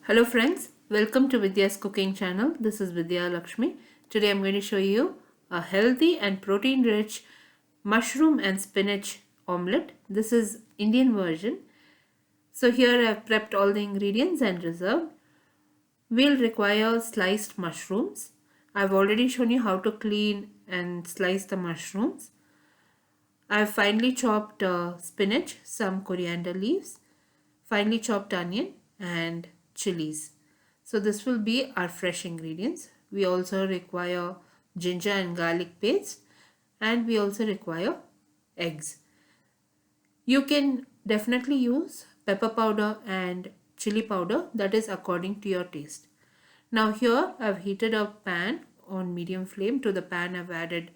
Hello friends, welcome to Vidyascooking channel. This is Vidya Lakshmi. Today I'm going to show you a healthy and protein rich mushroom and spinach omelette. This is Indian version. So here I've prepped all the ingredients and reserved. We'll require sliced mushrooms. I've already shown you how to clean and slice the mushrooms. I've finely chopped spinach, some coriander leaves, finely chopped onion and chilies. So this will be our fresh ingredients. We also require ginger and garlic paste, and we also require eggs. You can definitely use pepper powder and chili powder, that is according to your taste. Now here I've heated a pan on medium flame. To the pan I've added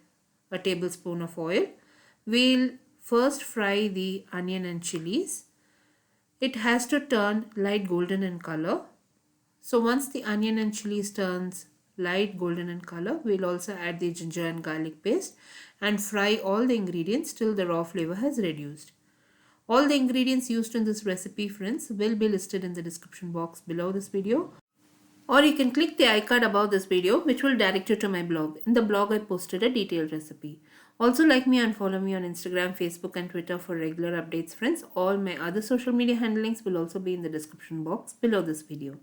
a tablespoon of oil. We'll first fry the onion and chilies. It has to turn light golden in color. So once the onion and chilies turns light golden in color, we'll also add the ginger and garlic paste and fry all the ingredients till the raw flavor has reduced. All the ingredients used in this recipe, friends, will be listed in the description box below this video. Or you can click the icon above this video, which will direct you to my blog. In the blog I posted a detailed recipe. Also like me and follow me on Instagram, Facebook and Twitter for regular updates, friends. All my other social media handlings will also be in the description box below this video.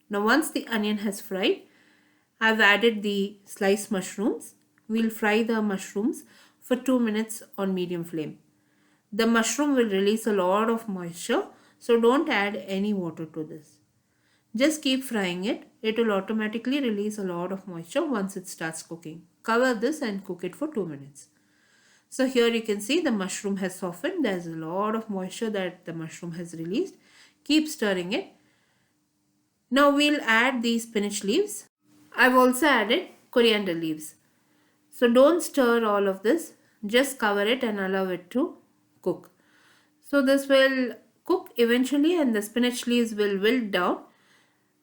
Now once the onion has fried, I've added the sliced mushrooms. We'll fry the mushrooms for 2 minutes on medium flame. The mushroom will release a lot of moisture, so don't add any water to this. Just keep frying it. It will automatically release a lot of moisture once it starts cooking. Cover this and cook it for 2 minutes. So here you can see the mushroom has softened. There's a lot of moisture that the mushroom has released. Keep stirring it. Now we'll add the spinach leaves. I've also added coriander leaves. So don't stir all of this. Just cover it and allow it to cook. So this will cook eventually and the spinach leaves will wilt down.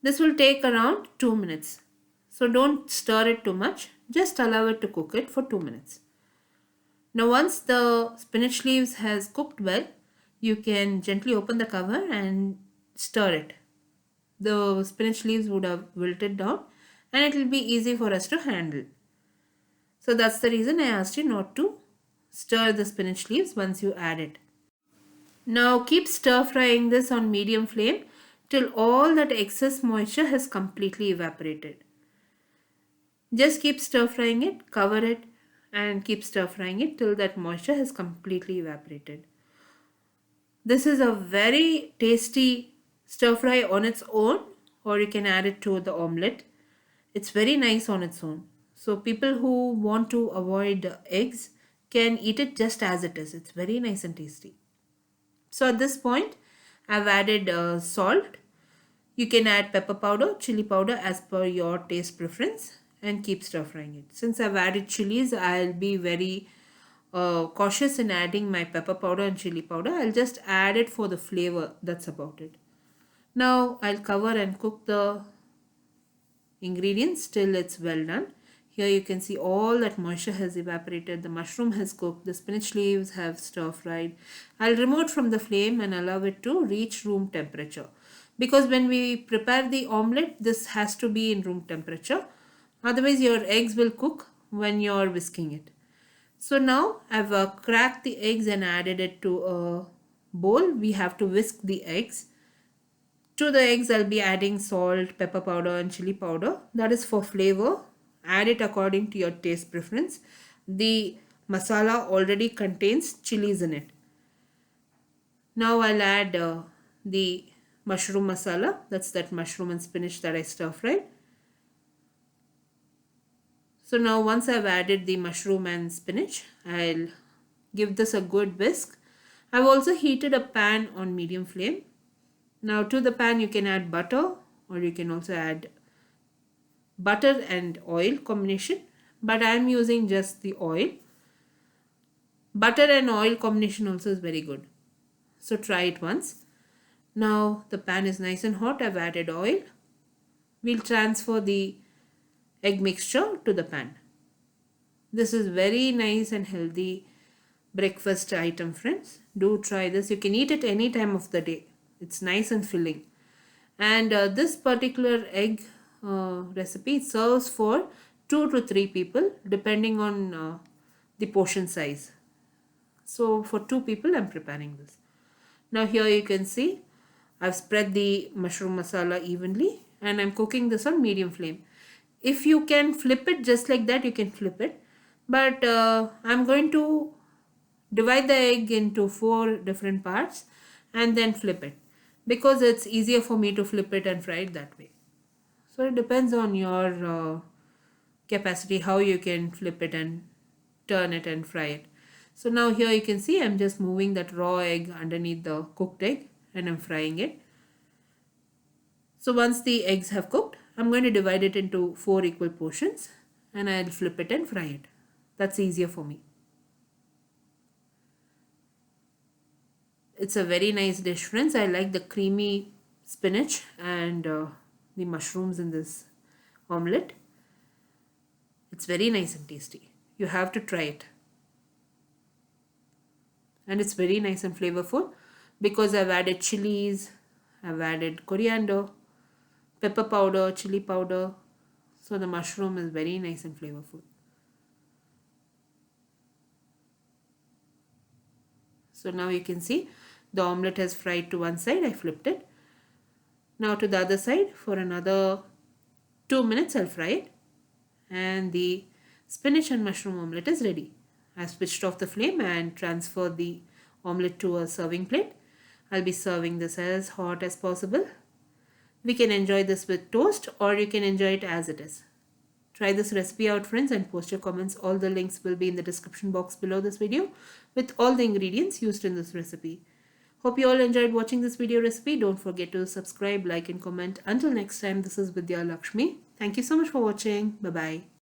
This will take around 2 minutes. So don't stir it too much. Just allow it to cook it for 2 minutes. Now once the spinach leaves has cooked well, you can gently open the cover and stir it. The spinach leaves would have wilted down and it will be easy for us to handle. So that's the reason I asked you not to stir the spinach leaves once you add it. Now keep stir frying this on medium flame till all that excess moisture has completely evaporated. Just keep stir frying it, cover it and keep stir frying it till that moisture has completely evaporated. This is a very tasty stir fry on its own, or you can add it to the omelette. It's very nice on its own. So people who want to avoid eggs can eat it just as it is. It's very nice and tasty. So at this point I've added salt. You can add pepper powder, chili powder as per your taste preference and keep stir frying it. Since I've added chilies, I'll be very cautious in adding my pepper powder and chili powder. I'll just add it for the flavor. That's about it. Now I'll cover and cook the ingredients till it's well done. Here you can see all that moisture has evaporated. The mushroom has cooked. The spinach leaves have stir fried. I'll remove from the flame and allow it to reach room temperature. Because when we prepare the omelette, this has to be in room temperature. Otherwise your eggs will cook when you're whisking it. So now I've cracked the eggs and added it to a bowl. We have to whisk the eggs. To the eggs I'll be adding salt, pepper powder and chili powder. That is for flavor. Add it according to your taste preference. The masala already contains chilies in it. Now I'll add the mushroom masala. That's that mushroom and spinach that I stir fried. So now once I've added the mushroom and spinach, I'll give this a good whisk. I've also heated a pan on medium flame. Now to the pan you can add butter, or you can also add butter and oil combination, but I am using just the oil. Butter and oil combination also is very good. So try it once. Now the pan is nice and hot. I've added oil. We'll transfer the egg mixture to the pan. This is very nice and healthy breakfast item, friends. Do try this. You can eat it any time of the day. It's nice and filling. And this particular egg recipe serves for 2 to 3 people depending on the portion size. So for 2 people I'm preparing this. Now here you can see I've spread the mushroom masala evenly and I'm cooking this on medium flame. If you can flip it just like that, you can flip it. But I'm going to divide the egg into 4 different parts and then flip it, because it's easier for me to flip it and fry it that way. So it depends on your capacity how you can flip it and turn it and fry it. So now here you can see I'm just moving that raw egg underneath the cooked egg and I'm frying it. So once the eggs have cooked, I'm going to divide it into 4 equal portions and I'll flip it and fry it. That's easier for me. It's a very nice dish, friends. I like the creamy spinach and the mushrooms in this omelette. It's very nice and tasty. You have to try it. And it's very nice and flavorful because I've added chilies, I've added coriander, pepper powder, chili powder. So the mushroom is very nice and flavorful. So now you can see the omelette has fried to one side. I flipped it. Now to the other side for another 2 minutes I'll fry it. And the spinach and mushroom omelette is ready. I switched off the flame and transferred the omelette to a serving plate. I'll be serving this as hot as possible. We can enjoy this with toast or you can enjoy it as it is. Try this recipe out, friends, and post your comments. All the links will be in the description box below this video with all the ingredients used in this recipe. Hope you all enjoyed watching this video recipe. Don't forget to subscribe, like and comment. Until next time, this is Vidya Lakshmi. Thank you so much for watching. Bye-bye.